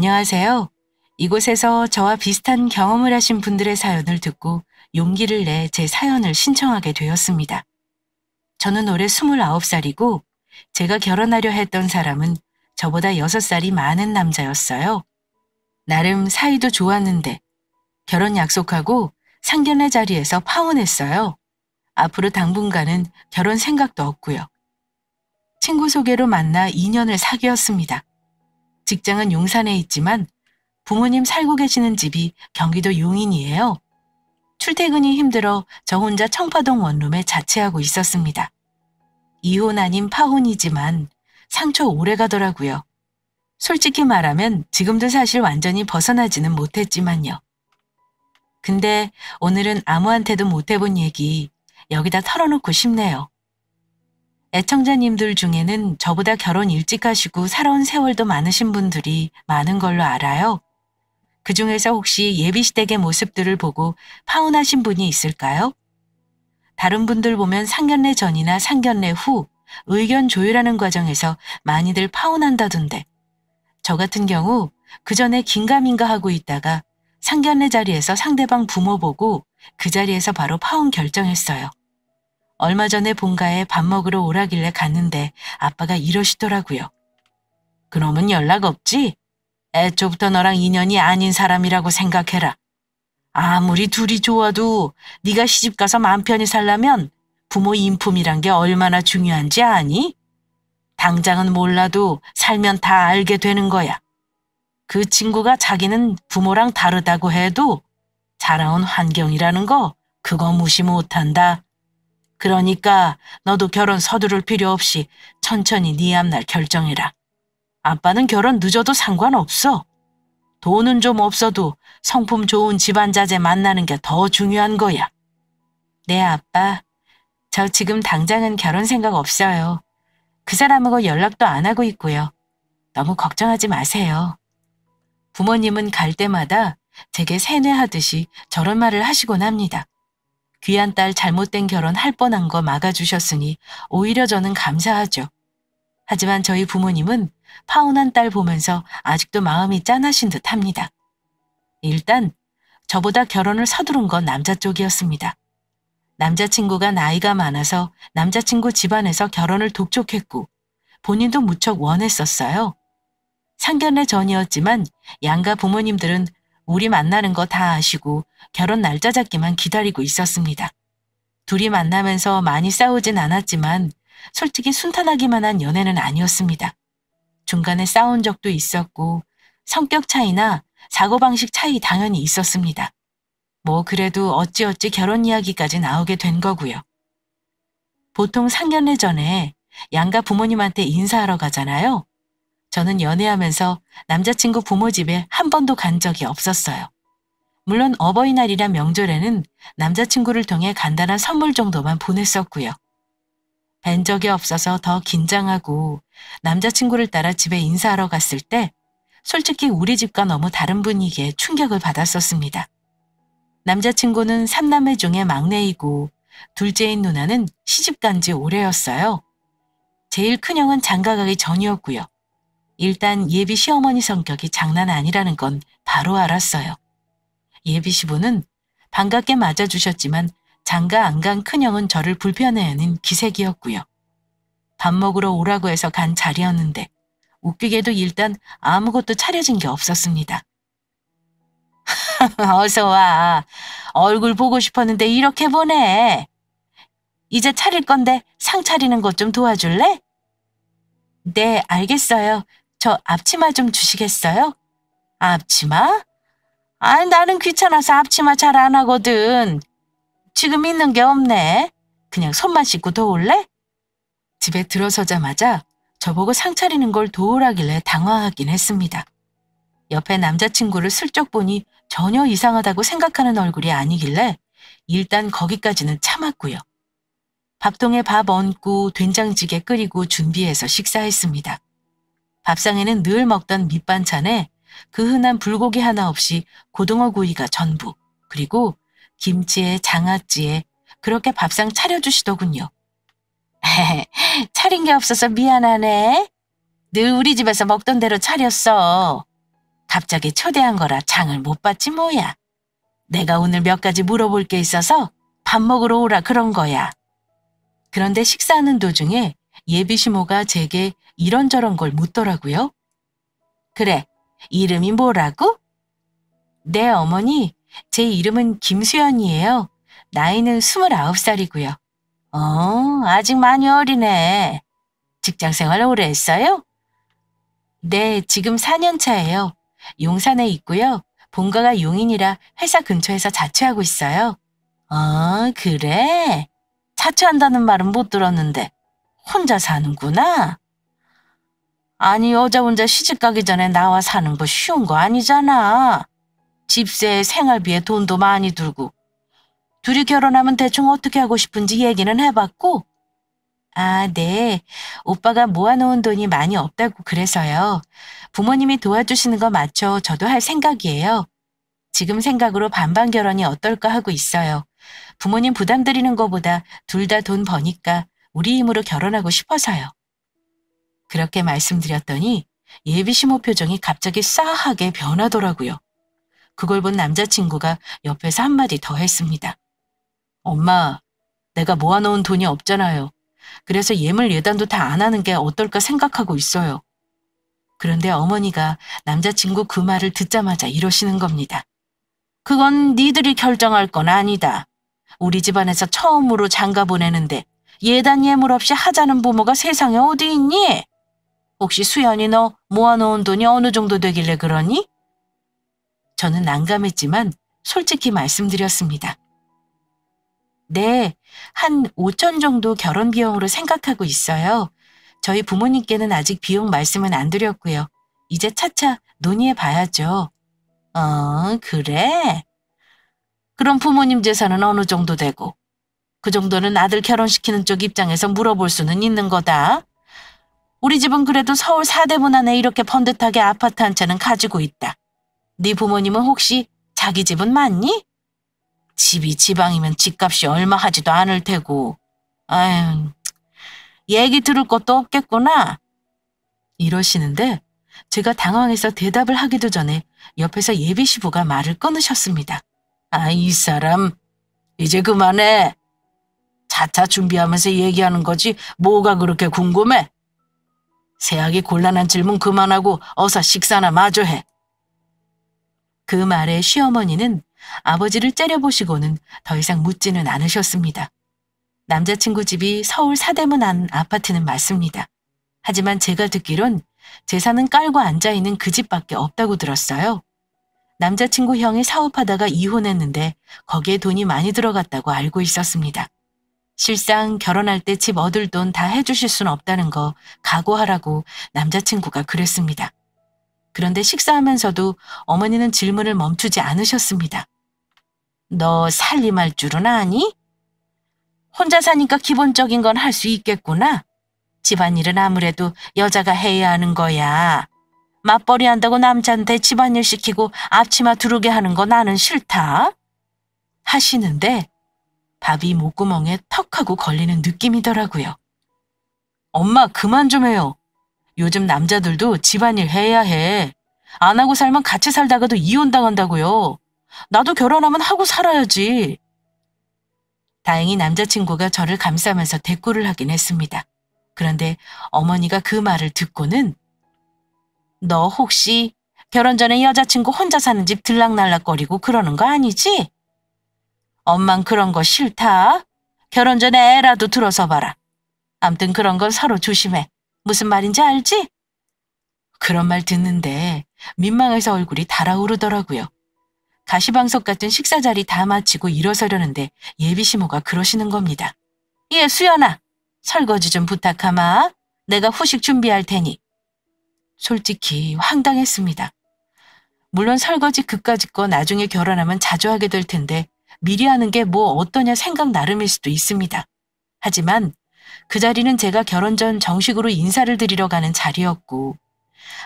안녕하세요. 이곳에서 저와 비슷한 경험을 하신 분들의 사연을 듣고 용기를 내 제 사연을 신청하게 되었습니다. 저는 올해 29살이고 제가 결혼하려 했던 사람은 저보다 6살이 많은 남자였어요. 나름 사이도 좋았는데 결혼 약속하고 상견례 자리에서 파혼했어요. 앞으로 당분간은 결혼 생각도 없고요. 친구 소개로 만나 2년을 사귀었습니다. 직장은 용산에 있지만 부모님 살고 계시는 집이 경기도 용인이에요. 출퇴근이 힘들어 저 혼자 청파동 원룸에 자취하고 있었습니다. 이혼 아닌 파혼이지만 상처 오래 가더라고요. 솔직히 말하면 지금도 사실 완전히 벗어나지는 못했지만요. 근데 오늘은 아무한테도 못해본 얘기 여기다 털어놓고 싶네요. 애청자님들 중에는 저보다 결혼 일찍 하시고 살아온 세월도 많으신 분들이 많은 걸로 알아요. 그중에서 혹시 예비시댁의 모습들을 보고 파혼하신 분이 있을까요? 다른 분들 보면 상견례 전이나 상견례 후 의견 조율하는 과정에서 많이들 파혼한다던데 저 같은 경우 그 전에 긴가민가 하고 있다가 상견례 자리에서 상대방 부모 보고 그 자리에서 바로 파혼 결정했어요. 얼마 전에 본가에 밥 먹으러 오라길래 갔는데 아빠가 이러시더라고요. 그러면 연락 없지? 애초부터 너랑 인연이 아닌 사람이라고 생각해라. 아무리 둘이 좋아도 네가 시집가서 맘 편히 살려면 부모 인품이란 게 얼마나 중요한지 아니? 당장은 몰라도 살면 다 알게 되는 거야. 그 친구가 자기는 부모랑 다르다고 해도 자라온 환경이라는 거 그거 무시 못한다. 그러니까 너도 결혼 서두를 필요 없이 천천히 네 앞날 결정해라. 아빠는 결혼 늦어도 상관없어. 돈은 좀 없어도 성품 좋은 집안 자제 만나는 게 더 중요한 거야. 네, 아빠. 저 지금 당장은 결혼 생각 없어요. 그 사람하고 연락도 안 하고 있고요. 너무 걱정하지 마세요. 부모님은 갈 때마다 제게 세뇌하듯이 저런 말을 하시곤 합니다. 귀한 딸 잘못된 결혼 할 뻔한 거 막아주셨으니 오히려 저는 감사하죠. 하지만 저희 부모님은 파혼한 딸 보면서 아직도 마음이 짠하신 듯 합니다. 일단 저보다 결혼을 서두른 건 남자 쪽이었습니다. 남자친구가 나이가 많아서 남자친구 집안에서 결혼을 독촉했고 본인도 무척 원했었어요. 상견례 전이었지만 양가 부모님들은 우리 만나는 거 다 아시고 결혼 날짜 잡기만 기다리고 있었습니다. 둘이 만나면서 많이 싸우진 않았지만 솔직히 순탄하기만 한 연애는 아니었습니다. 중간에 싸운 적도 있었고 성격 차이나 사고방식 차이 당연히 있었습니다. 뭐 그래도 어찌어찌 결혼 이야기까지 나오게 된 거고요. 보통 상견례 전에 양가 부모님한테 인사하러 가잖아요. 저는 연애하면서 남자친구 부모 집에 한 번도 간 적이 없었어요. 물론 어버이날이나 명절에는 남자친구를 통해 간단한 선물 정도만 보냈었고요. 뵌 적이 없어서 더 긴장하고 남자친구를 따라 집에 인사하러 갔을 때 솔직히 우리 집과 너무 다른 분위기에 충격을 받았었습니다. 남자친구는 3남매 중에 막내이고 둘째인 누나는 시집간 지 오래였어요. 제일 큰형은 장가가기 전이었고요. 일단 예비 시어머니 성격이 장난 아니라는 건 바로 알았어요. 예비 시부는 반갑게 맞아주셨지만 장가 안 간 큰형은 저를 불편해하는 기색이었고요. 밥 먹으러 오라고 해서 간 자리였는데 웃기게도 일단 아무것도 차려진 게 없었습니다. 어서 와. 얼굴 보고 싶었는데 이렇게 보내. 이제 차릴 건데 상 차리는 것 좀 도와줄래? 네, 알겠어요. 저 앞치마 좀 주시겠어요? 앞치마? 아니, 나는 귀찮아서 앞치마 잘 안 하거든. 지금 있는 게 없네. 그냥 손만 씻고 도울래? 집에 들어서자마자 저보고 상 차리는 걸 도우라길래 당황하긴 했습니다. 옆에 남자친구를 슬쩍 보니 전혀 이상하다고 생각하는 얼굴이 아니길래 일단 거기까지는 참았고요. 밥통에 밥 얹고 된장찌개 끓이고 준비해서 식사했습니다. 밥상에는 늘 먹던 밑반찬에 그 흔한 불고기 하나 없이 고등어 구이가 전부, 그리고 김치에 장아찌에 그렇게 밥상 차려주시더군요. 차린 게 없어서 미안하네. 늘 우리 집에서 먹던 대로 차렸어. 갑자기 초대한 거라 장을 못 봤지 뭐야. 내가 오늘 몇 가지 물어볼 게 있어서 밥 먹으러 오라 그런 거야. 그런데 식사하는 도중에 예비 시모가 제게 이런저런 걸 묻더라고요. 그래, 이름이 뭐라고? 네, 어머니. 제 이름은 김수연이에요. 나이는 29살이고요. 아직 많이 어리네. 직장 생활 오래 했어요? 네, 지금 4년 차예요. 용산에 있고요. 본가가 용인이라 회사 근처에서 자취하고 있어요. 아, 그래? 자취한다는 말은 못 들었는데 혼자 사는구나? 아니, 여자 혼자 시집가기 전에 나와 사는 거 쉬운 거 아니잖아. 집세, 생활비에 돈도 많이 들고. 둘이 결혼하면 대충 어떻게 하고 싶은지 얘기는 해봤고. 아, 네. 오빠가 모아놓은 돈이 많이 없다고 그래서요. 부모님이 도와주시는 거 맞춰 저도 할 생각이에요. 지금 생각으로 반반 결혼이 어떨까 하고 있어요. 부모님 부담 드리는 거보다 둘 다 돈 버니까 우리 힘으로 결혼하고 싶어서요. 그렇게 말씀드렸더니 예비 시모 표정이 갑자기 싸하게 변하더라고요. 그걸 본 남자친구가 옆에서 한마디 더 했습니다. 엄마, 내가 모아놓은 돈이 없잖아요. 그래서 예물 예단도 다 안 하는 게 어떨까 생각하고 있어요. 그런데 어머니가 남자친구 그 말을 듣자마자 이러시는 겁니다. 그건 니들이 결정할 건 아니다. 우리 집안에서 처음으로 장가 보내는데 예단 예물 없이 하자는 부모가 세상에 어디 있니? 혹시 수연이 너 모아놓은 돈이 어느 정도 되길래 그러니? 저는 난감했지만 솔직히 말씀드렸습니다. 네, 한 5천 정도 결혼 비용으로 생각하고 있어요. 저희 부모님께는 아직 비용 말씀은 안 드렸고요. 이제 차차 논의해 봐야죠. 그래? 그럼 부모님 재산은 어느 정도 되고? 그 정도는 아들 결혼시키는 쪽 입장에서 물어볼 수는 있는 거다. 우리 집은 그래도 서울 사대문 안에 이렇게 번듯하게 아파트 한 채는 가지고 있다. 네 부모님은 혹시 자기 집은 맞니? 집이 지방이면 집값이 얼마 하지도 않을 테고. 아유, 얘기 들을 것도 없겠구나. 이러시는데 제가 당황해서 대답을 하기도 전에 옆에서 예비 시부가 말을 끊으셨습니다. 아, 이 사람 이제 그만해. 차차 준비하면서 얘기하는 거지 뭐가 그렇게 궁금해? 새하기 곤란한 질문 그만하고 어서 식사나 마저 해. 그 말에 시어머니는 아버지를 째려보시고는 더 이상 묻지는 않으셨습니다. 남자친구 집이 서울 사대문 안 아파트는 맞습니다. 하지만 제가 듣기론 재산은 깔고 앉아있는 그 집밖에 없다고 들었어요. 남자친구 형이 사업하다가 이혼했는데 거기에 돈이 많이 들어갔다고 알고 있었습니다. 실상 결혼할 때 집 얻을 돈 다 해주실 순 없다는 거 각오하라고 남자친구가 그랬습니다. 그런데 식사하면서도 어머니는 질문을 멈추지 않으셨습니다. 너 살림할 줄은 아니? 혼자 사니까 기본적인 건 할 수 있겠구나. 집안일은 아무래도 여자가 해야 하는 거야. 맞벌이 한다고 남자한테 집안일 시키고 앞치마 두르게 하는 거 나는 싫다. 하시는데 밥이 목구멍에 턱 하고 걸리는 느낌이더라고요. 엄마 그만 좀 해요. 요즘 남자들도 집안일 해야 해. 안 하고 살면 같이 살다가도 이혼당한다고요. 나도 결혼하면 하고 살아야지. 다행히 남자친구가 저를 감싸면서 대꾸를 하긴 했습니다. 그런데 어머니가 그 말을 듣고는 너 혹시 결혼 전에 여자친구 혼자 사는 집 들락날락거리고 그러는 거 아니지? 엄만 그런 거 싫다. 결혼 전에 애라도 들어서 봐라. 암튼 그런 건 서로 조심해. 무슨 말인지 알지? 그런 말 듣는데 민망해서 얼굴이 달아오르더라고요. 가시방석 같은 식사 자리 다 마치고 일어서려는데 예비 시모가 그러시는 겁니다. 예, 수연아. 설거지 좀 부탁하마. 내가 후식 준비할 테니. 솔직히 황당했습니다. 물론 설거지 그까짓 거 나중에 결혼하면 자주 하게 될 텐데 미리 하는 게 뭐 어떠냐 생각 나름일 수도 있습니다. 하지만 그 자리는 제가 결혼 전 정식으로 인사를 드리러 가는 자리였고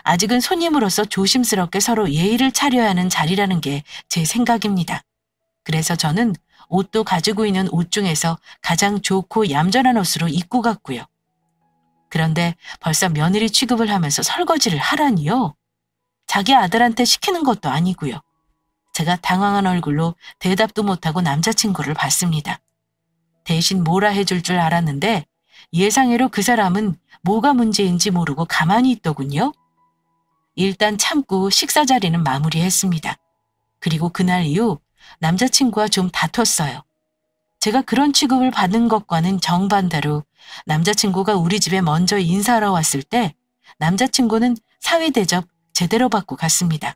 아직은 손님으로서 조심스럽게 서로 예의를 차려야 하는 자리라는 게 제 생각입니다. 그래서 저는 옷도 가지고 있는 옷 중에서 가장 좋고 얌전한 옷으로 입고 갔고요. 그런데 벌써 며느리 취급을 하면서 설거지를 하라니요. 자기 아들한테 시키는 것도 아니고요. 제가 당황한 얼굴로 대답도 못하고 남자친구를 봤습니다. 대신 뭐라 해줄 줄 알았는데 예상외로 그 사람은 뭐가 문제인지 모르고 가만히 있더군요. 일단 참고 식사 자리는 마무리했습니다. 그리고 그날 이후 남자친구와 좀 다퉜어요. 제가 그런 취급을 받는 것과는 정반대로 남자친구가 우리 집에 먼저 인사하러 왔을 때 남자친구는 사위 대접 제대로 받고 갔습니다.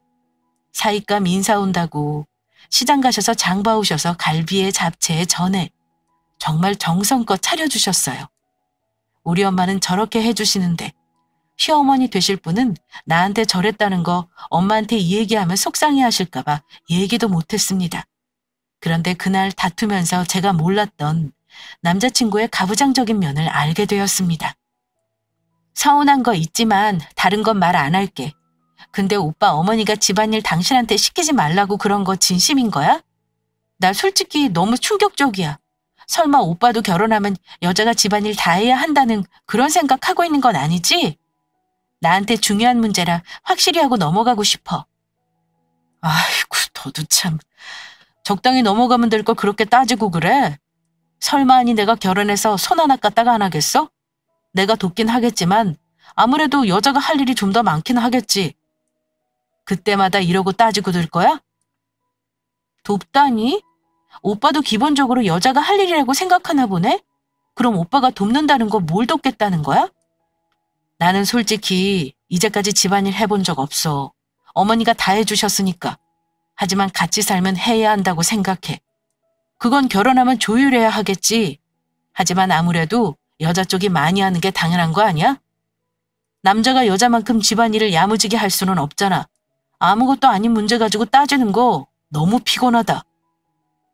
사윗감 인사 온다고 시장 가셔서 장 봐오셔서 갈비에 잡채에 전에 정말 정성껏 차려주셨어요. 우리 엄마는 저렇게 해주시는데 시어머니 되실 분은 나한테 저랬다는 거 엄마한테 이 얘기하면 속상해하실까 봐 얘기도 못했습니다. 그런데 그날 다투면서 제가 몰랐던 남자친구의 가부장적인 면을 알게 되었습니다. 서운한 거 있지만 다른 건 말 안 할게. 근데 오빠 어머니가 집안일 당신한테 시키지 말라고 그런 거 진심인 거야? 나 솔직히 너무 충격적이야. 설마 오빠도 결혼하면 여자가 집안일 다 해야 한다는 그런 생각하고 있는 건 아니지? 나한테 중요한 문제라 확실히 하고 넘어가고 싶어. 아이고, 너도 참. 적당히 넘어가면 될 걸 그렇게 따지고 그래? 설마하니 내가 결혼해서 손 하나 까딱 안 하겠어? 내가 돕긴 하겠지만 아무래도 여자가 할 일이 좀 더 많긴 하겠지. 그때마다 이러고 따지고 들 거야? 돕다니? 오빠도 기본적으로 여자가 할 일이라고 생각하나 보네? 그럼 오빠가 돕는다는 거 뭘 돕겠다는 거야? 나는 솔직히 이제까지 집안일 해본 적 없어. 어머니가 다 해주셨으니까. 하지만 같이 살면 해야 한다고 생각해. 그건 결혼하면 조율해야 하겠지. 하지만 아무래도 여자 쪽이 많이 하는 게 당연한 거 아니야? 남자가 여자만큼 집안일을 야무지게 할 수는 없잖아. 아무것도 아닌 문제 가지고 따지는 거 너무 피곤하다.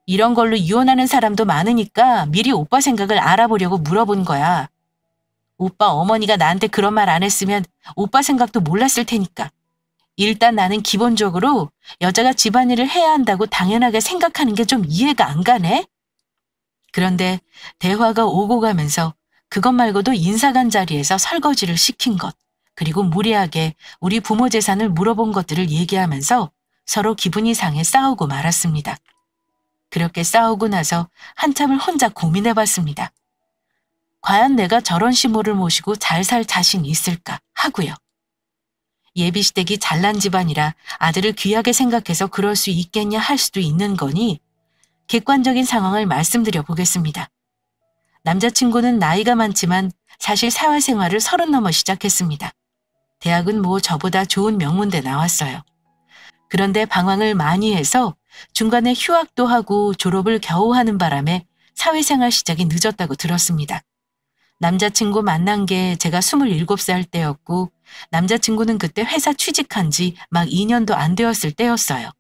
이런 걸로 이혼하는 사람도 많으니까 미리 오빠 생각을 알아보려고 물어본 거야. 오빠 어머니가 나한테 그런 말 안 했으면 오빠 생각도 몰랐을 테니까. 일단 나는 기본적으로 여자가 집안일을 해야 한다고 당연하게 생각하는 게 좀 이해가 안 가네. 그런데 대화가 오고 가면서 그것 말고도 인사관 자리에서 설거지를 시킨 것, 그리고 무리하게 우리 부모 재산을 물어본 것들을 얘기하면서 서로 기분이 상해 싸우고 말았습니다. 그렇게 싸우고 나서 한참을 혼자 고민해봤습니다. 과연 내가 저런 시모를 모시고 잘 살 자신이 있을까 하고요. 예비시댁이 잘난 집안이라 아들을 귀하게 생각해서 그럴 수 있겠냐 할 수도 있는 거니 객관적인 상황을 말씀드려 보겠습니다. 남자친구는 나이가 많지만 사실 사회생활을 30 넘어 시작했습니다. 대학은 뭐 저보다 좋은 명문대 나왔어요. 그런데 방황을 많이 해서 중간에 휴학도 하고 졸업을 겨우 하는 바람에 사회생활 시작이 늦었다고 들었습니다. 남자친구 만난 게 제가 27살 때였고 남자친구는 그때 회사 취직한 지 막 2년도 안 되었을 때였어요.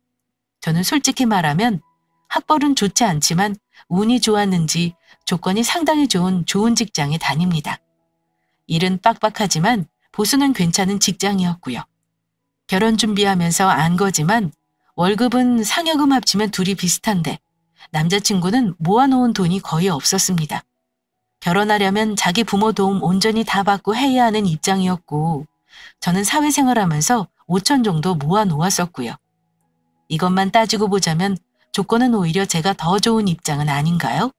저는 솔직히 말하면 학벌은 좋지 않지만 운이 좋았는지 조건이 상당히 좋은 직장에 다닙니다. 일은 빡빡하지만 보수는 괜찮은 직장이었고요. 결혼 준비하면서 안 거지만 월급은 상여금 합치면 둘이 비슷한데 남자친구는 모아놓은 돈이 거의 없었습니다. 결혼하려면 자기 부모 도움 온전히 다 받고 해야 하는 입장이었고 저는 사회생활하면서 5천 정도 모아놓았었고요. 이것만 따지고 보자면 조건은 오히려 제가 더 좋은 입장은 아닌가요?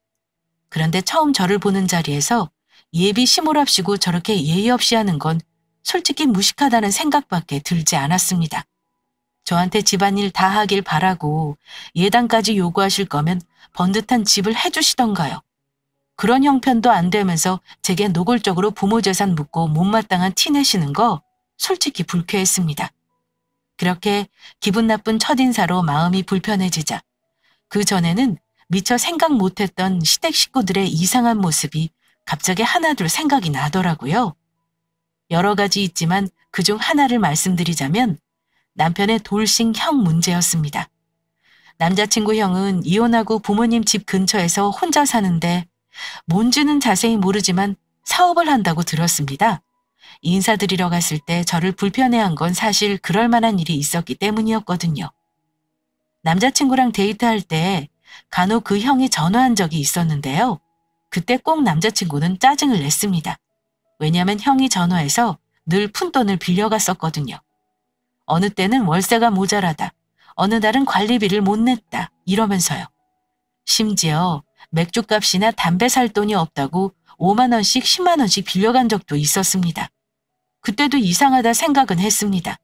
그런데 처음 저를 보는 자리에서 예비 시몰합시고 저렇게 예의 없이 하는 건 솔직히 무식하다는 생각밖에 들지 않았습니다. 저한테 집안일 다 하길 바라고 예단까지 요구하실 거면 번듯한 집을 해주시던가요. 그런 형편도 안 되면서 제게 노골적으로 부모 재산 묻고 못마땅한 티 내시는 거 솔직히 불쾌했습니다. 그렇게 기분 나쁜 첫인사로 마음이 불편해지자 그 전에는 미처 생각 못했던 시댁 식구들의 이상한 모습이 갑자기 하나둘 생각이 나더라고요. 여러 가지 있지만 그중 하나를 말씀드리자면 남편의 돌싱 형 문제였습니다. 남자친구 형은 이혼하고 부모님 집 근처에서 혼자 사는데 뭔지는 자세히 모르지만 사업을 한다고 들었습니다. 인사드리러 갔을 때 저를 불편해한 건 사실 그럴 만한 일이 있었기 때문이었거든요. 남자친구랑 데이트할 때 간혹 그 형이 전화한 적이 있었는데요. 그때 꼭 남자친구는 짜증을 냈습니다. 왜냐하면 형이 전화해서 늘 푼돈을 빌려갔었거든요. 어느 때는 월세가 모자라다. 어느 날은 관리비를 못 냈다. 이러면서요. 심지어 맥주값이나 담배 살 돈이 없다고 5만 원씩 10만 원씩 빌려간 적도 있었습니다. 그때도 이상하다 생각은 했습니다.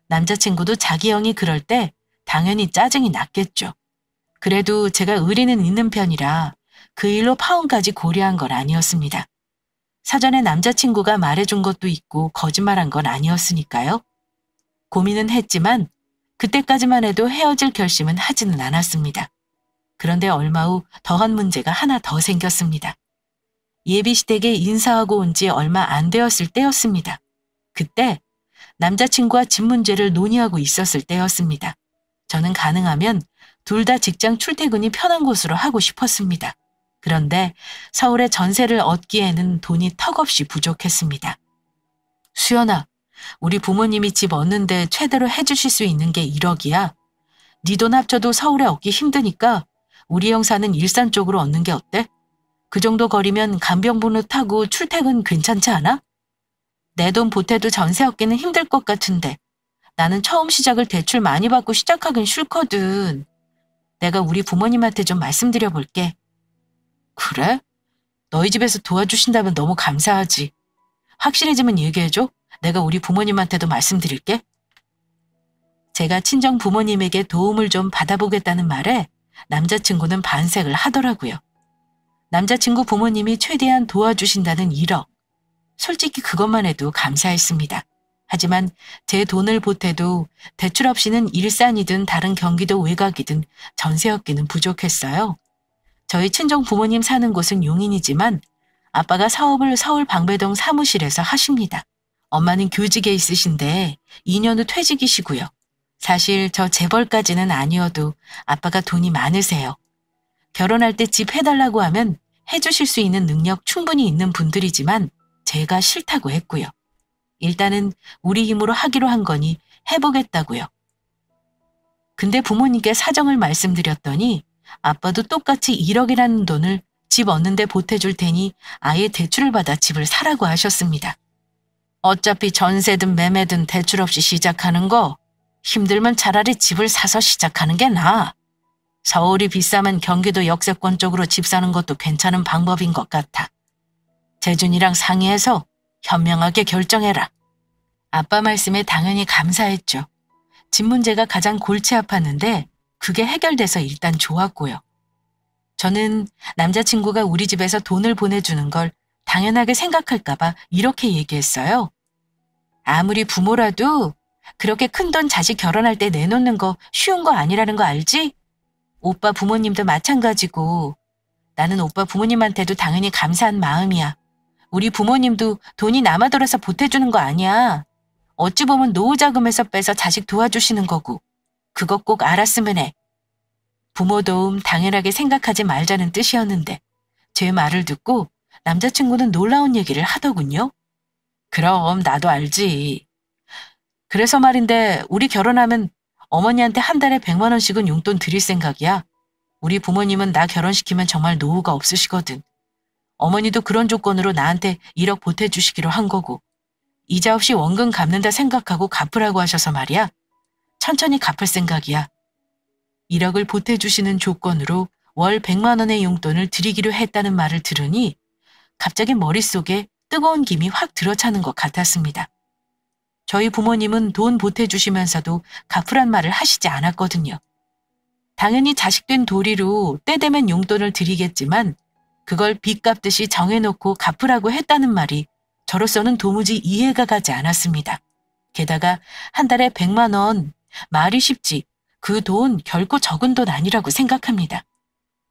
남자친구도 자기 형이 그럴 때 당연히 짜증이 났겠죠. 그래도 제가 의리는 있는 편이라 그 일로 파혼까지 고려한 건 아니었습니다. 사전에 남자친구가 말해준 것도 있고 거짓말한 건 아니었으니까요. 고민은 했지만 그때까지만 해도 헤어질 결심은 하지는 않았습니다. 그런데 얼마 후 더한 문제가 하나 더 생겼습니다. 예비시댁에 인사하고 온 지 얼마 안 되었을 때였습니다. 그때 남자친구와 집 문제를 논의하고 있었을 때였습니다. 저는 가능하면 둘 다 직장 출퇴근이 편한 곳으로 하고 싶었습니다. 그런데 서울에 전세를 얻기에는 돈이 턱없이 부족했습니다. 수연아, 우리 부모님이 집 얻는데 최대로 해주실 수 있는 게 1억이야. 네 돈 합쳐도 서울에 얻기 힘드니까 우리 형 사는 일산 쪽으로 얻는 게 어때? 그 정도 거리면 간병번호 타고 출퇴근 괜찮지 않아? 내 돈 보태도 전세 얻기는 힘들 것 같은데 나는 처음 시작을 대출 많이 받고 시작하긴 싫거든. 내가 우리 부모님한테 좀 말씀드려 볼게. 그래? 너희 집에서 도와주신다면 너무 감사하지. 확실해지면 얘기해줘. 내가 우리 부모님한테도 말씀드릴게. 제가 친정 부모님에게 도움을 좀 받아보겠다는 말에 남자친구는 반색을 하더라고요. 남자친구 부모님이 최대한 도와주신다는 1억. 솔직히 그것만 해도 감사했습니다. 하지만 제 돈을 보태도 대출 없이는 일산이든 다른 경기도 외곽이든 전세얻기는 부족했어요. 저희 친정 부모님 사는 곳은 용인이지만 아빠가 사업을 서울 방배동 사무실에서 하십니다. 엄마는 교직에 있으신데 2년 후 퇴직이시고요. 사실 저 재벌까지는 아니어도 아빠가 돈이 많으세요. 결혼할 때 집 해달라고 하면 해주실 수 있는 능력 충분히 있는 분들이지만 제가 싫다고 했고요. 일단은 우리 힘으로 하기로 한 거니 해보겠다고요. 근데 부모님께 사정을 말씀드렸더니 아빠도 똑같이 1억이라는 돈을 집 얻는데 보태줄 테니 아예 대출을 받아 집을 사라고 하셨습니다. 어차피 전세든 매매든 대출 없이 시작하는 거 힘들면 차라리 집을 사서 시작하는 게 나아. 서울이 비싸면 경기도 역세권 쪽으로 집 사는 것도 괜찮은 방법인 것 같아. 재준이랑 상의해서 현명하게 결정해라. 아빠 말씀에 당연히 감사했죠. 집 문제가 가장 골치 아팠는데 그게 해결돼서 일단 좋았고요. 저는 남자친구가 우리 집에서 돈을 보내주는 걸 당연하게 생각할까봐 이렇게 얘기했어요. 아무리 부모라도 그렇게 큰돈 자식 결혼할 때 내놓는 거 쉬운 거 아니라는 거 알지? 오빠 부모님도 마찬가지고 나는 오빠 부모님한테도 당연히 감사한 마음이야. 우리 부모님도 돈이 남아돌아서 보태주는 거 아니야. 어찌 보면 노후자금에서 빼서 자식 도와주시는 거고. 그거 꼭 알았으면 해. 부모 도움 당연하게 생각하지 말자는 뜻이었는데 제 말을 듣고 남자친구는 놀라운 얘기를 하더군요. 그럼 나도 알지. 그래서 말인데 우리 결혼하면 어머니한테 한 달에 100만 원씩은 용돈 드릴 생각이야. 우리 부모님은 나 결혼시키면 정말 노후가 없으시거든. 어머니도 그런 조건으로 나한테 1억 보태주시기로 한 거고 이자 없이 원금 갚는다 생각하고 갚으라고 하셔서 말이야. 천천히 갚을 생각이야. 1억을 보태주시는 조건으로 월 100만 원의 용돈을 드리기로 했다는 말을 들으니 갑자기 머릿속에 뜨거운 김이 확 들어차는 것 같았습니다. 저희 부모님은 돈 보태주시면서도 갚으란 말을 하시지 않았거든요. 당연히 자식된 도리로 때 되면 용돈을 드리겠지만 그걸 빚 갚듯이 정해놓고 갚으라고 했다는 말이 저로서는 도무지 이해가 가지 않았습니다. 게다가 한 달에 100만 원, 말이 쉽지 그 돈 결코 적은 돈 아니라고 생각합니다.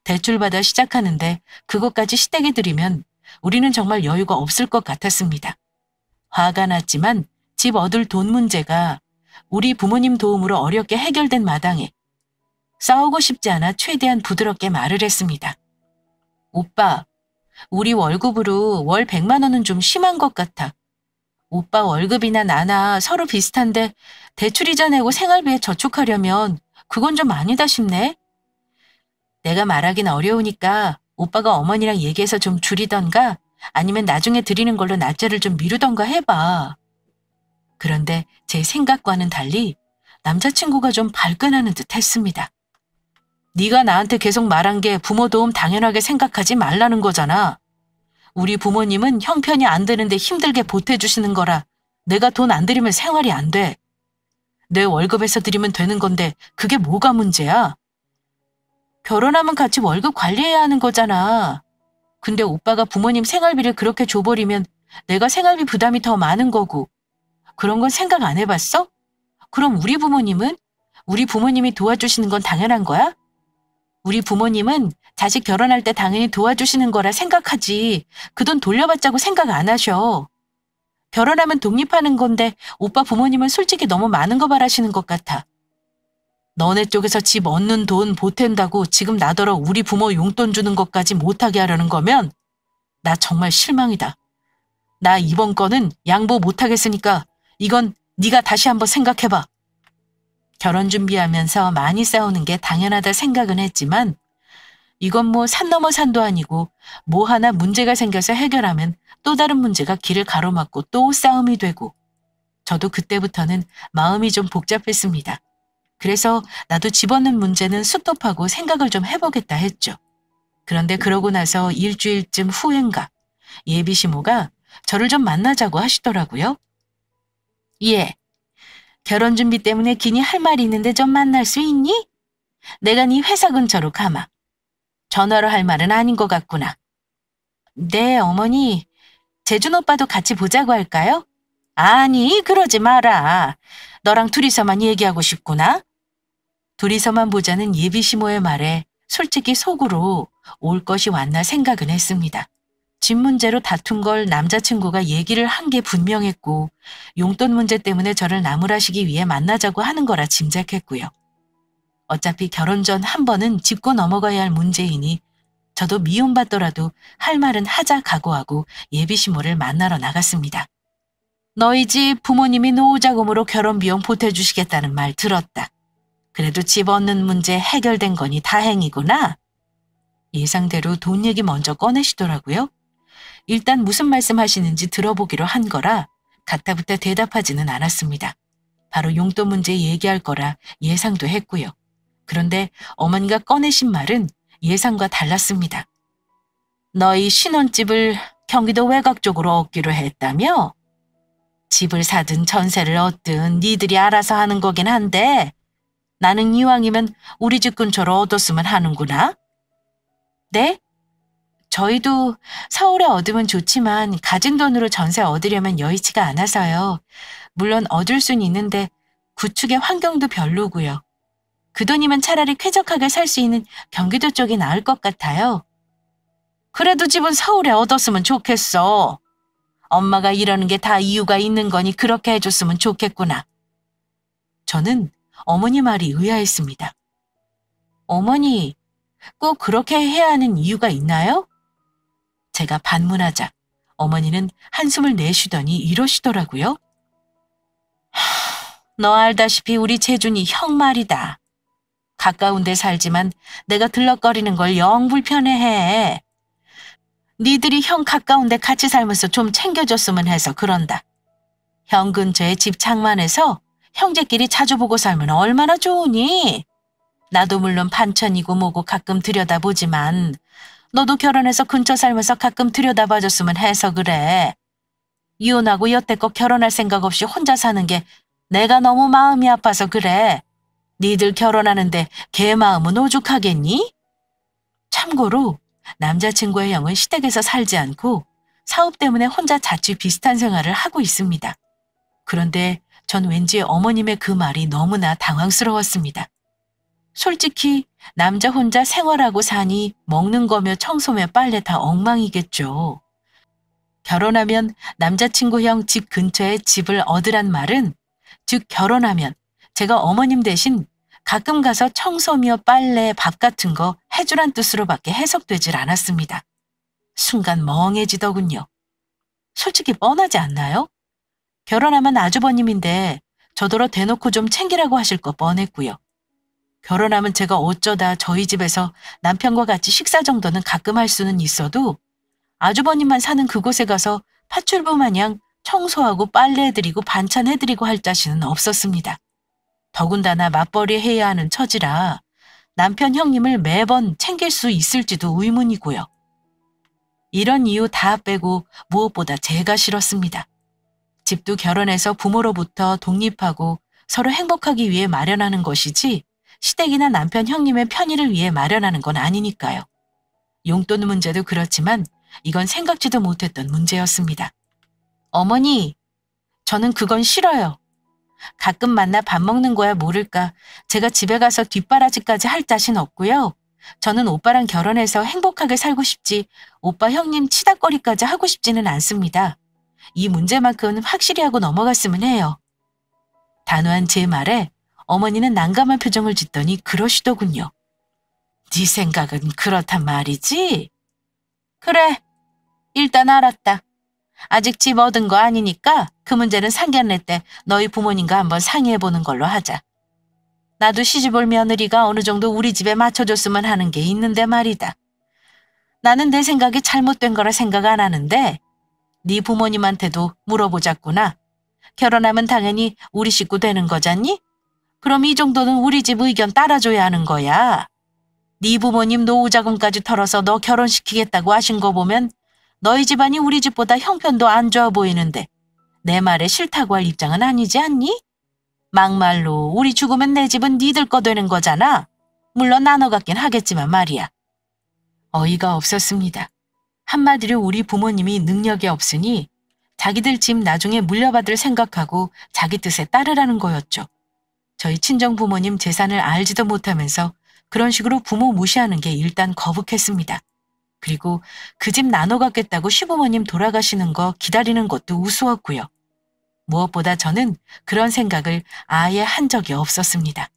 대출받아 시작하는데 그것까지 시댁에 들이면 우리는 정말 여유가 없을 것 같았습니다. 화가 났지만 집 얻을 돈 문제가 우리 부모님 도움으로 어렵게 해결된 마당에 싸우고 싶지 않아 최대한 부드럽게 말을 했습니다. 오빠, 우리 월급으로 월 100만 원은 좀 심한 것 같아. 오빠 월급이나 나나 서로 비슷한데 대출이자 내고 생활비에 저축하려면 그건 좀 아니다 싶네. 내가 말하긴 어려우니까 오빠가 어머니랑 얘기해서 좀 줄이던가 아니면 나중에 드리는 걸로 날짜를 좀 미루던가 해봐. 그런데 제 생각과는 달리 남자친구가 좀 발끈하는 듯 했습니다. 네가 나한테 계속 말한 게 부모 도움 당연하게 생각하지 말라는 거잖아. 우리 부모님은 형편이 안 되는데 힘들게 보태주시는 거라 내가 돈 안 들이면 생활이 안 돼. 내 월급에서 드리면 되는 건데 그게 뭐가 문제야? 결혼하면 같이 월급 관리해야 하는 거잖아. 근데 오빠가 부모님 생활비를 그렇게 줘버리면 내가 생활비 부담이 더 많은 거고. 그런 건 생각 안 해봤어? 그럼 우리 부모님은? 우리 부모님이 도와주시는 건 당연한 거야? 우리 부모님은 자식 결혼할 때 당연히 도와주시는 거라 생각하지. 그 돈 돌려받자고 생각 안 하셔. 결혼하면 독립하는 건데 오빠 부모님은 솔직히 너무 많은 거 바라시는 것 같아. 너네 쪽에서 집 얻는 돈 보탠다고 지금 나더러 우리 부모 용돈 주는 것까지 못하게 하려는 거면 나 정말 실망이다. 나 이번 건은 양보 못하겠으니까 이건 네가 다시 한번 생각해봐. 결혼 준비하면서 많이 싸우는 게 당연하다 생각은 했지만 이건 뭐 산 넘어 산도 아니고 뭐 하나 문제가 생겨서 해결하면 또 다른 문제가 길을 가로막고 또 싸움이 되고 저도 그때부터는 마음이 좀 복잡했습니다. 그래서 나도 집어넣는 문제는 스톱하고 생각을 좀 해보겠다 했죠. 그런데 그러고 나서 일주일쯤 후엔가 예비 시모가 저를 좀 만나자고 하시더라고요. 예, 결혼 준비 때문에 기니 할 말이 있는데 좀 만날 수 있니? 내가 네 회사 근처로 가마. 전화로 할 말은 아닌 것 같구나. 네, 어머니. 재준 오빠도 같이 보자고 할까요? 아니, 그러지 마라. 너랑 둘이서만 얘기하고 싶구나. 둘이서만 보자는 예비 시모의 말에 솔직히 속으로 올 것이 왔나 생각은 했습니다. 집 문제로 다툰 걸 남자친구가 얘기를 한 게 분명했고 용돈 문제 때문에 저를 나무라시기 위해 만나자고 하는 거라 짐작했고요. 어차피 결혼 전 한 번은 짚고 넘어가야 할 문제이니 저도 미움받더라도 할 말은 하자 각오하고 예비 시모를 만나러 나갔습니다. 너희 집 부모님이 노후자금으로 결혼 비용 보태주시겠다는 말 들었다. 그래도 집 얻는 문제 해결된 거니 다행이구나. 예상대로 돈 얘기 먼저 꺼내시더라고요. 일단 무슨 말씀하시는지 들어보기로 한 거라 가타부터 대답하지는 않았습니다. 바로 용돈 문제 얘기할 거라 예상도 했고요. 그런데 어머니가 꺼내신 말은 예상과 달랐습니다. 너희 신혼집을 경기도 외곽 쪽으로 얻기로 했다며? 집을 사든 전세를 얻든 니들이 알아서 하는 거긴 한데 나는 이왕이면 우리 집 근처로 얻었으면 하는구나. 네? 저희도 서울에 얻으면 좋지만 가진 돈으로 전세 얻으려면 여의치가 않아서요. 물론 얻을 순 있는데 구축의 환경도 별로고요. 그 돈이면 차라리 쾌적하게 살 수 있는 경기도 쪽이 나을 것 같아요. 그래도 집은 서울에 얻었으면 좋겠어. 엄마가 이러는 게 다 이유가 있는 거니 그렇게 해줬으면 좋겠구나. 저는 어머니 말이 의아했습니다. 어머니, 꼭 그렇게 해야 하는 이유가 있나요? 제가 반문하자 어머니는 한숨을 내쉬더니 이러시더라고요. 너 알다시피 우리 재준이 형 말이다. 가까운 데 살지만 내가 들럭거리는 걸 영 불편해해. 니들이 형 가까운 데 같이 살면서 좀 챙겨줬으면 해서 그런다. 형 근처에 집 장만해서 형제끼리 자주 보고 살면 얼마나 좋으니? 나도 물론 반천이고 뭐고 가끔 들여다보지만 너도 결혼해서 근처 살면서 가끔 들여다봐줬으면 해서 그래. 이혼하고 여태껏 결혼할 생각 없이 혼자 사는 게 내가 너무 마음이 아파서 그래. 니들 결혼하는데 걔 마음은 오죽하겠니? 참고로 남자친구의 형은 시댁에서 살지 않고 사업 때문에 혼자 자취 비슷한 생활을 하고 있습니다. 그런데 전 왠지 어머님의 그 말이 너무나 당황스러웠습니다. 솔직히 남자 혼자 생활하고 사니 먹는 거며 청소며 빨래 다 엉망이겠죠. 결혼하면 남자친구 형 집 근처에 집을 얻으란 말은 즉 결혼하면 제가 어머님 대신 가끔 가서 청소며 빨래, 밥 같은 거 해주란 뜻으로밖에 해석되질 않았습니다. 순간 멍해지더군요. 솔직히 뻔하지 않나요? 결혼하면 아주버님인데 저더러 대놓고 좀 챙기라고 하실 거 뻔했고요. 결혼하면 제가 어쩌다 저희 집에서 남편과 같이 식사 정도는 가끔 할 수는 있어도 아주버님만 사는 그곳에 가서 파출부 마냥 청소하고 빨래해드리고 반찬해드리고 할 자신은 없었습니다. 더군다나 맞벌이 해야 하는 처지라 남편 형님을 매번 챙길 수 있을지도 의문이고요. 이런 이유 다 빼고 무엇보다 제가 싫었습니다. 집도 결혼해서 부모로부터 독립하고 서로 행복하기 위해 마련하는 것이지 시댁이나 남편 형님의 편의를 위해 마련하는 건 아니니까요. 용돈 문제도 그렇지만 이건 생각지도 못했던 문제였습니다. 어머니, 저는 그건 싫어요. 가끔 만나 밥 먹는 거야 모를까 제가 집에 가서 뒷바라지까지 할 자신 없고요. 저는 오빠랑 결혼해서 행복하게 살고 싶지 오빠 형님 치닥거리까지 하고 싶지는 않습니다. 이 문제만큼은 확실히 하고 넘어갔으면 해요. 단호한 제 말에 어머니는 난감한 표정을 짓더니 그러시더군요. 네 생각은 그렇단 말이지? 그래, 일단 알았다. 아직 집 얻은 거 아니니까 그 문제는 상견례 때 너희 부모님과 한번 상의해보는 걸로 하자. 나도 시집올 며느리가 어느 정도 우리 집에 맞춰줬으면 하는 게 있는데 말이다. 나는 내 생각이 잘못된 거라 생각 안 하는데 네 부모님한테도 물어보자꾸나. 결혼하면 당연히 우리 식구 되는 거잖니? 그럼 이 정도는 우리 집 의견 따라줘야 하는 거야. 네 부모님 노후자금까지 털어서 너 결혼시키겠다고 하신 거 보면 너희 집안이 우리 집보다 형편도 안 좋아 보이는데 내 말에 싫다고 할 입장은 아니지 않니? 막말로 우리 죽으면 내 집은 니들 거 되는 거잖아. 물론 나눠 갖긴 하겠지만 말이야. 어이가 없었습니다. 한마디로 우리 부모님이 능력이 없으니 자기들 집 나중에 물려받을 생각하고 자기 뜻에 따르라는 거였죠. 저희 친정 부모님 재산을 알지도 못하면서 그런 식으로 부모 무시하는 게 일단 거북했습니다. 그리고 그 집 나눠 갖겠다고 시부모님 돌아가시는 거 기다리는 것도 우스웠고요. 무엇보다 저는 그런 생각을 아예 한 적이 없었습니다.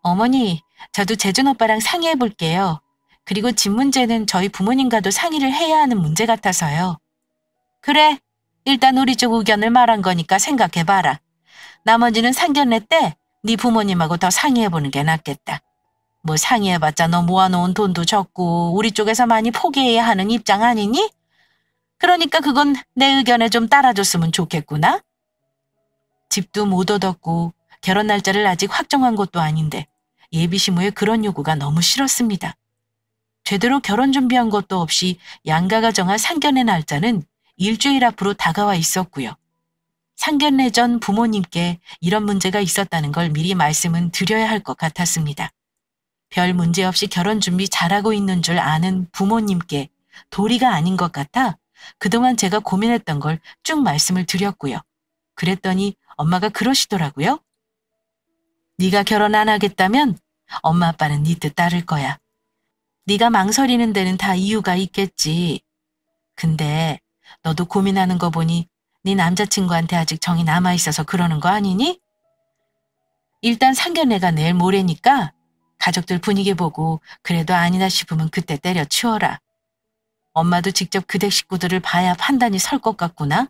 어머니, 저도 재준 오빠랑 상의해 볼게요. 그리고 집 문제는 저희 부모님과도 상의를 해야 하는 문제 같아서요. 그래, 일단 우리 쪽 의견을 말한 거니까 생각해봐라. 나머지는 상견례 때 네 부모님하고 더 상의해보는 게 낫겠다. 뭐 상의해봤자 너 모아놓은 돈도 적고 우리 쪽에서 많이 포기해야 하는 입장 아니니? 그러니까 그건 내 의견에 좀 따라줬으면 좋겠구나. 집도 못 얻었고 결혼 날짜를 아직 확정한 것도 아닌데 예비 시무의 그런 요구가 너무 싫었습니다. 제대로 결혼 준비한 것도 없이 양가가 정한 상견례 날짜는 일주일 앞으로 다가와 있었고요. 상견례 전 부모님께 이런 문제가 있었다는 걸 미리 말씀은 드려야 할 것 같았습니다. 별 문제 없이 결혼 준비 잘하고 있는 줄 아는 부모님께 도리가 아닌 것 같아 그동안 제가 고민했던 걸 쭉 말씀을 드렸고요. 그랬더니 엄마가 그러시더라고요. 네가 결혼 안 하겠다면 엄마 아빠는 네 뜻 따를 거야. 네가 망설이는 데는 다 이유가 있겠지. 근데 너도 고민하는 거 보니 네 남자친구한테 아직 정이 남아있어서 그러는 거 아니니? 일단 상견례가 내일 모레니까 가족들 분위기 보고 그래도 아니다 싶으면 그때 때려치워라. 엄마도 직접 그댁 식구들을 봐야 판단이 설 것 같구나.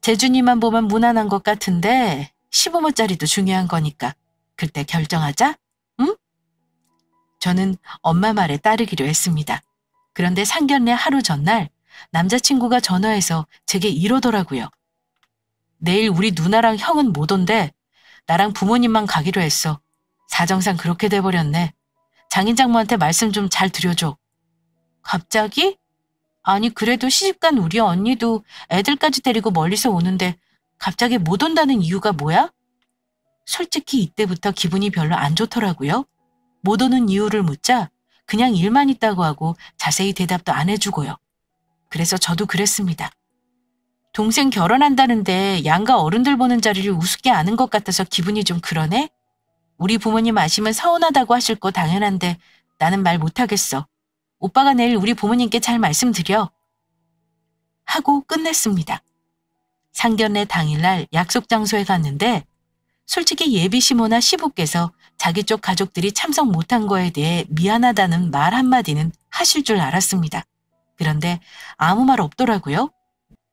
재준이만 보면 무난한 것 같은데 시부모짜리도 중요한 거니까 그때 결정하자. 응? 저는 엄마 말에 따르기로 했습니다. 그런데 상견례 하루 전날 남자친구가 전화해서 제게 이러더라고요. 내일 우리 누나랑 형은 못 온대. 나랑 부모님만 가기로 했어. 사정상 그렇게 돼버렸네. 장인장모한테 말씀 좀 잘 드려줘. 갑자기? 아니 그래도 시집간 우리 언니도 애들까지 데리고 멀리서 오는데 갑자기 못 온다는 이유가 뭐야? 솔직히 이때부터 기분이 별로 안 좋더라고요. 못 오는 이유를 묻자 그냥 일만 있다고 하고 자세히 대답도 안 해주고요. 그래서 저도 그랬습니다. 동생 결혼한다는데 양가 어른들 보는 자리를 우습게 아는 것 같아서 기분이 좀 그러네? 우리 부모님 아시면 서운하다고 하실 거 당연한데 나는 말 못하겠어. 오빠가 내일 우리 부모님께 잘 말씀드려. 하고 끝냈습니다. 상견례 당일날 약속 장소에 갔는데 솔직히 예비 시모나 시부께서 자기 쪽 가족들이 참석 못한 거에 대해 미안하다는 말 한마디는 하실 줄 알았습니다. 그런데 아무 말 없더라고요.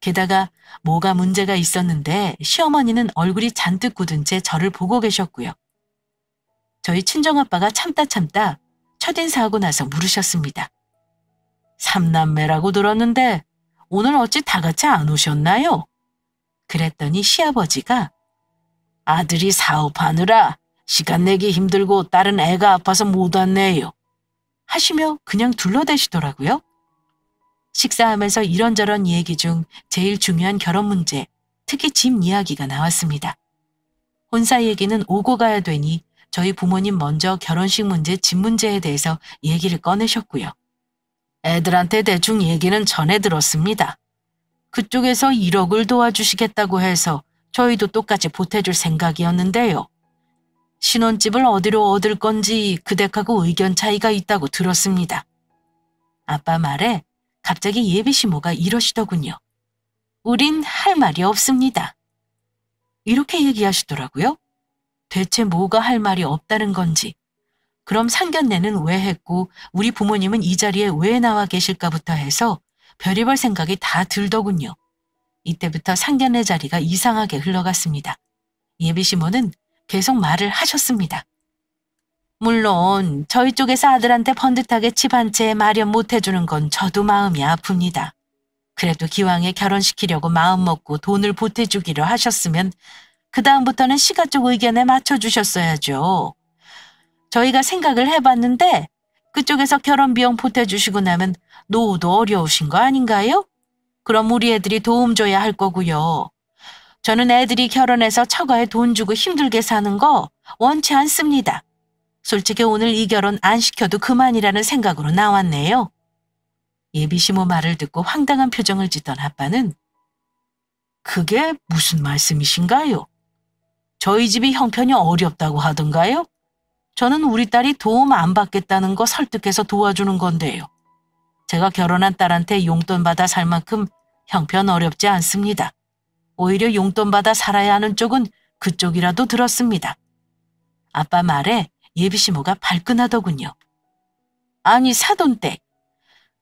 게다가 뭐가 문제가 있었는데 시어머니는 얼굴이 잔뜩 굳은 채 저를 보고 계셨고요. 저희 친정아빠가 참다 첫인사하고 나서 물으셨습니다. 삼남매라고 들었는데 오늘 어찌 다 같이 안 오셨나요? 그랬더니 시아버지가 아들이 사업하느라 시간 내기 힘들고 딸은 애가 아파서 못 왔네요. 하시며 그냥 둘러대시더라고요. 식사하면서 이런저런 얘기 중 제일 중요한 결혼 문제, 특히 집 이야기가 나왔습니다. 혼사 얘기는 오고 가야 되니 저희 부모님 먼저 결혼식 문제, 집 문제에 대해서 얘기를 꺼내셨고요. 애들한테 대충 얘기는 전해 들었습니다. 그쪽에서 1억을 도와주시겠다고 해서 저희도 똑같이 보태줄 생각이었는데요. 신혼집을 어디로 얻을 건지 그댁하고 의견 차이가 있다고 들었습니다. 아빠 말에 갑자기 예비 시모가 이러시더군요. 우린 할 말이 없습니다. 이렇게 얘기하시더라고요. 대체 뭐가 할 말이 없다는 건지, 그럼 상견례는 왜 했고 우리 부모님은 이 자리에 왜 나와 계실까부터 해서 별의별 생각이 다 들더군요. 이때부터 상견례 자리가 이상하게 흘러갔습니다. 예비 시모는 계속 말을 하셨습니다. 물론 저희 쪽에서 아들한테 번듯하게 집 한 채 마련 못 해주는 건 저도 마음이 아픕니다. 그래도 기왕에 결혼시키려고 마음먹고 돈을 보태주기로 하셨으면 그다음부터는 시가 쪽 의견에 맞춰주셨어야죠. 저희가 생각을 해봤는데 그쪽에서 결혼 비용 보태주시고 나면 노후도 어려우신 거 아닌가요? 그럼 우리 애들이 도움 줘야 할 거고요. 저는 애들이 결혼해서 처가에 돈 주고 힘들게 사는 거 원치 않습니다. 솔직히 오늘 이 결혼 안 시켜도 그만이라는 생각으로 나왔네요. 예비 시모 말을 듣고 황당한 표정을 짓던 아빠는 그게 무슨 말씀이신가요? 저희 집이 형편이 어렵다고 하던가요? 저는 우리 딸이 도움 안 받겠다는 거 설득해서 도와주는 건데요. 제가 결혼한 딸한테 용돈 받아 살 만큼 형편 어렵지 않습니다. 오히려 용돈 받아 살아야 하는 쪽은 그쪽이라도 들었습니다. 아빠 말에 예비 시모가 발끈하더군요. 아니 사돈댁,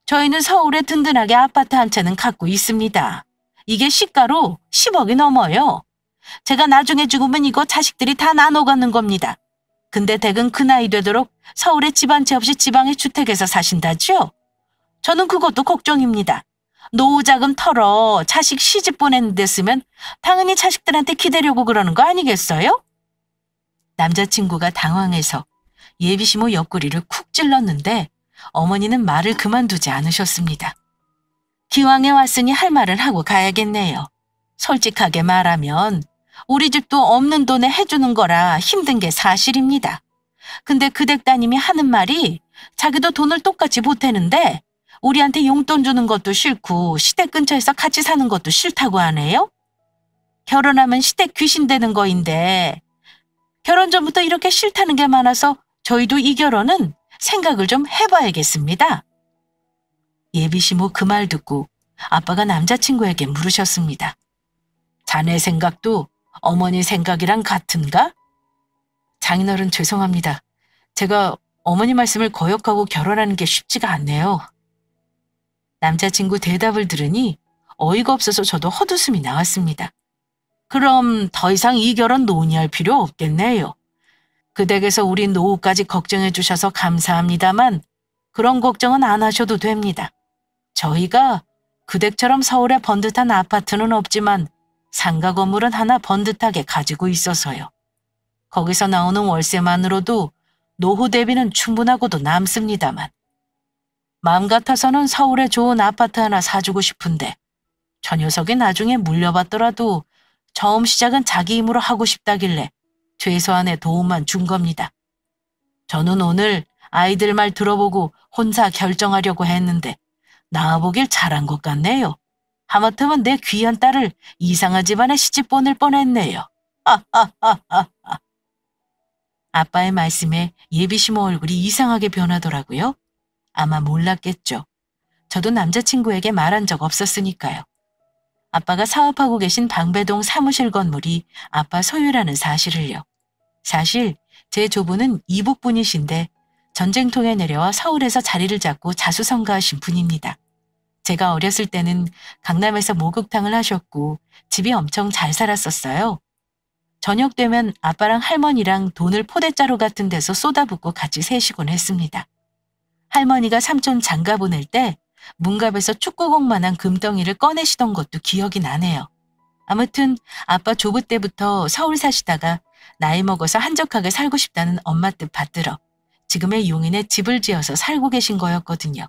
저희는 서울에 든든하게 아파트 한 채는 갖고 있습니다. 이게 시가로 10억이 넘어요. 제가 나중에 죽으면 이거 자식들이 다 나눠 갖는 겁니다. 근데 댁은 그 나이 되도록 서울에 집 한 채 없이 지방의 주택에서 사신다죠? 저는 그것도 걱정입니다. 노후 자금 털어 자식 시집 보내는 데 쓰면 당연히 자식들한테 기대려고 그러는 거 아니겠어요? 남자친구가 당황해서 예비 시모 옆구리를 쿡 찔렀는데 어머니는 말을 그만두지 않으셨습니다. 기왕에 왔으니 할 말을 하고 가야겠네요. 솔직하게 말하면 우리 집도 없는 돈에 해주는 거라 힘든 게 사실입니다. 근데 그댁 따님이 하는 말이 자기도 돈을 똑같이 보태는데 우리한테 용돈 주는 것도 싫고 시댁 근처에서 같이 사는 것도 싫다고 하네요. 결혼하면 시댁 귀신 되는 거인데 결혼 전부터 이렇게 싫다는 게 많아서 저희도 이 결혼은 생각을 좀 해봐야겠습니다. 예비 시모 그 말 듣고 아빠가 남자친구에게 물으셨습니다. 자네 생각도 어머니 생각이랑 같은가? 장인어른 죄송합니다. 제가 어머니 말씀을 거역하고 결혼하는 게 쉽지가 않네요. 남자친구 대답을 들으니 어이가 없어서 저도 헛웃음이 나왔습니다. 그럼 더 이상 이 결혼 논의할 필요 없겠네요. 그 댁에서 우리 노후까지 걱정해 주셔서 감사합니다만 그런 걱정은 안 하셔도 됩니다. 저희가 그 댁처럼 서울에 번듯한 아파트는 없지만 상가 건물은 하나 번듯하게 가지고 있어서요. 거기서 나오는 월세만으로도 노후 대비는 충분하고도 남습니다만 마음 같아서는 서울에 좋은 아파트 하나 사주고 싶은데 저 녀석이 나중에 물려받더라도 처음 시작은 자기 힘으로 하고 싶다길래 최소한의 도움만 준 겁니다. 저는 오늘 아이들 말 들어보고 혼자 결정하려고 했는데 나와보길 잘한 것 같네요. 하마터면 내 귀한 딸을 이상한 집안에 시집 보낼 뻔했네요. 아빠의 말씀에 예비 시모 얼굴이 이상하게 변하더라고요. 아마 몰랐겠죠. 저도 남자친구에게 말한 적 없었으니까요. 아빠가 사업하고 계신 방배동 사무실 건물이 아빠 소유라는 사실을요. 사실 제 조부는 이북분이신데 전쟁통에 내려와 서울에서 자리를 잡고 자수성가하신 분입니다. 제가 어렸을 때는 강남에서 목욕탕을 하셨고 집이 엄청 잘 살았었어요. 저녁 되면 아빠랑 할머니랑 돈을 포대자루 같은 데서 쏟아붓고 같이 세시곤 했습니다. 할머니가 삼촌 장가 보낼 때 문갑에서 축구공만한 금덩이를 꺼내시던 것도 기억이 나네요. 아무튼 아빠 조부 때부터 서울 사시다가 나이 먹어서 한적하게 살고 싶다는 엄마 뜻 받들어 지금의 용인에 집을 지어서 살고 계신 거였거든요.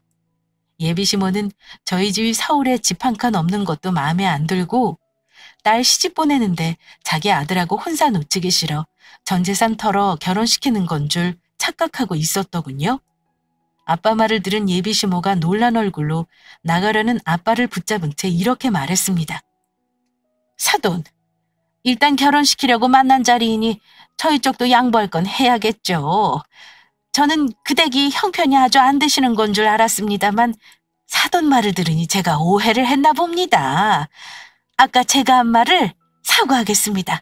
예비 시모는 저희 집이 서울에 집 한 칸 없는 것도 마음에 안 들고 딸 시집 보내는데 자기 아들하고 혼자 놓치기 싫어 전 재산 털어 결혼시키는 건 줄 착각하고 있었더군요. 아빠 말을 들은 예비 시모가 놀란 얼굴로 나가려는 아빠를 붙잡은 채 이렇게 말했습니다. 사돈, 일단 결혼시키려고 만난 자리이니 저희 쪽도 양보할 건 해야겠죠. 저는 그 댁이 형편이 아주 안 되시는 건 줄 알았습니다만 사돈 말을 들으니 제가 오해를 했나 봅니다. 아까 제가 한 말을 사과하겠습니다.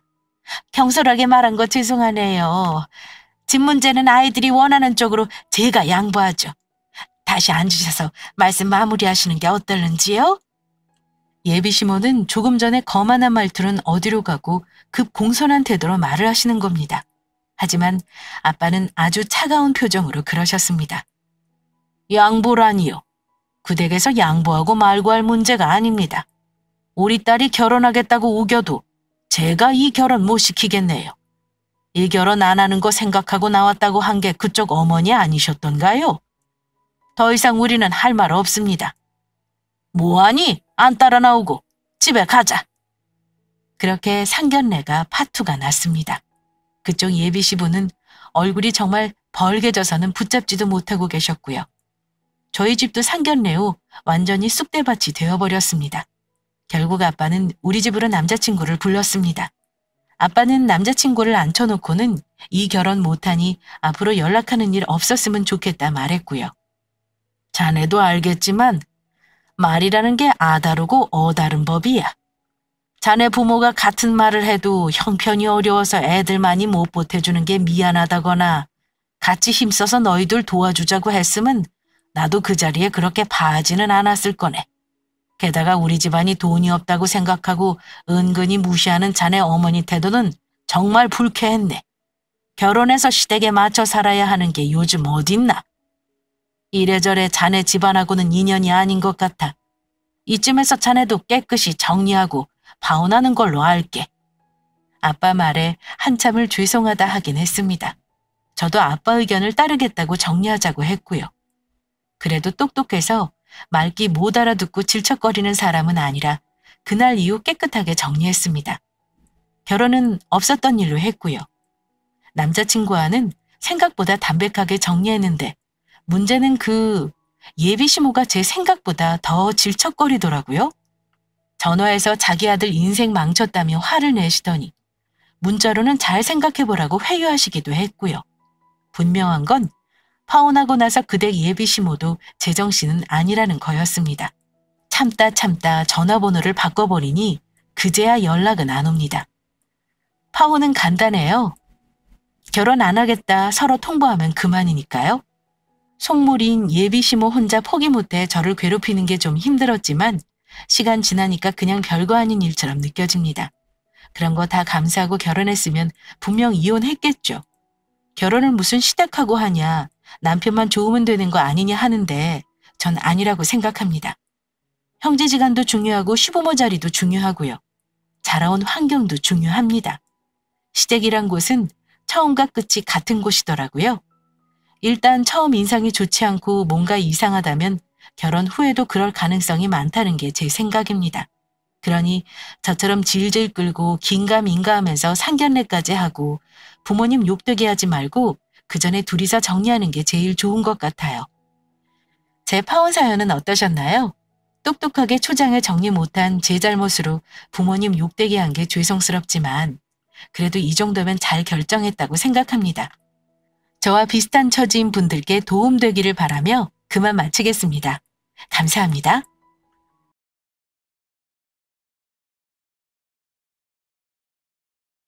경솔하게 말한 거 죄송하네요. 집 문제는 아이들이 원하는 쪽으로 제가 양보하죠. 다시 앉으셔서 말씀 마무리하시는 게 어떨는지요? 예비 시모는 조금 전에 거만한 말투는 어디로 가고 급 공손한 태도로 말을 하시는 겁니다. 하지만 아빠는 아주 차가운 표정으로 그러셨습니다. 양보라니요. 그 댁에서 양보하고 말고 할 문제가 아닙니다. 우리 딸이 결혼하겠다고 우겨도 제가 이 결혼 못 시키겠네요. 이 결혼 안 하는 거 생각하고 나왔다고 한 게 그쪽 어머니 아니셨던가요? 더 이상 우리는 할 말 없습니다. 뭐하니? 안 따라 나오고 집에 가자. 그렇게 상견례가 파투가 났습니다. 그쪽 예비 시부는 얼굴이 정말 벌개져서는 붙잡지도 못하고 계셨고요. 저희 집도 상견례 후 완전히 쑥대밭이 되어버렸습니다. 결국 아빠는 우리 집으로 남자친구를 불렀습니다. 아빠는 남자친구를 앉혀놓고는 이 결혼 못하니 앞으로 연락하는 일 없었으면 좋겠다 말했고요. 자네도 알겠지만 말이라는 게 아다르고 어다른 법이야. 자네 부모가 같은 말을 해도 형편이 어려워서 애들만이 못 보태주는 게 미안하다거나 같이 힘써서 너희들 도와주자고 했으면 나도 그 자리에 그렇게 바하지는 않았을 거네. 게다가 우리 집안이 돈이 없다고 생각하고 은근히 무시하는 자네 어머니 태도는 정말 불쾌했네. 결혼해서 시댁에 맞춰 살아야 하는 게 요즘 어딨나. 이래저래 자네 집안하고는 인연이 아닌 것 같아. 이쯤에서 자네도 깨끗이 정리하고 파혼하는 걸로 알게. 아빠 말에 한참을 죄송하다 하긴 했습니다. 저도 아빠 의견을 따르겠다고 정리하자고 했고요. 그래도 똑똑해서 말귀 못 알아듣고 질척거리는 사람은 아니라 그날 이후 깨끗하게 정리했습니다. 결혼은 없었던 일로 했고요. 남자친구와는 생각보다 담백하게 정리했는데 문제는 그 예비 시모가 제 생각보다 더 질척거리더라고요. 전화해서 자기 아들 인생 망쳤다며 화를 내시더니 문자로는 잘 생각해보라고 회유하시기도 했고요. 분명한 건 파혼하고 나서 그댁 예비 시모도 제정신은 아니라는 거였습니다. 참다 전화번호를 바꿔버리니 그제야 연락은 안 옵니다. 파혼은 간단해요. 결혼 안 하겠다 서로 통보하면 그만이니까요. 속물인 예비 시모 혼자 포기 못해 저를 괴롭히는 게 좀 힘들었지만 시간 지나니까 그냥 별거 아닌 일처럼 느껴집니다. 그런 거 다 감수하고 결혼했으면 분명 이혼했겠죠. 결혼을 무슨 시댁하고 하냐, 남편만 좋으면 되는 거 아니냐 하는데 전 아니라고 생각합니다. 형제지간도 중요하고 시부모 자리도 중요하고요. 자라온 환경도 중요합니다. 시댁이란 곳은 처음과 끝이 같은 곳이더라고요. 일단 처음 인상이 좋지 않고 뭔가 이상하다면 결혼 후에도 그럴 가능성이 많다는 게 제 생각입니다. 그러니 저처럼 질질 끌고 긴가민가 하면서 상견례까지 하고 부모님 욕되게 하지 말고 그 전에 둘이서 정리하는 게 제일 좋은 것 같아요. 제 파혼 사연은 어떠셨나요? 똑똑하게 초장을 정리 못한 제 잘못으로 부모님 욕되게 한 게 죄송스럽지만 그래도 이 정도면 잘 결정했다고 생각합니다. 저와 비슷한 처지인 분들께 도움되기를 바라며 그만 마치겠습니다. 감사합니다.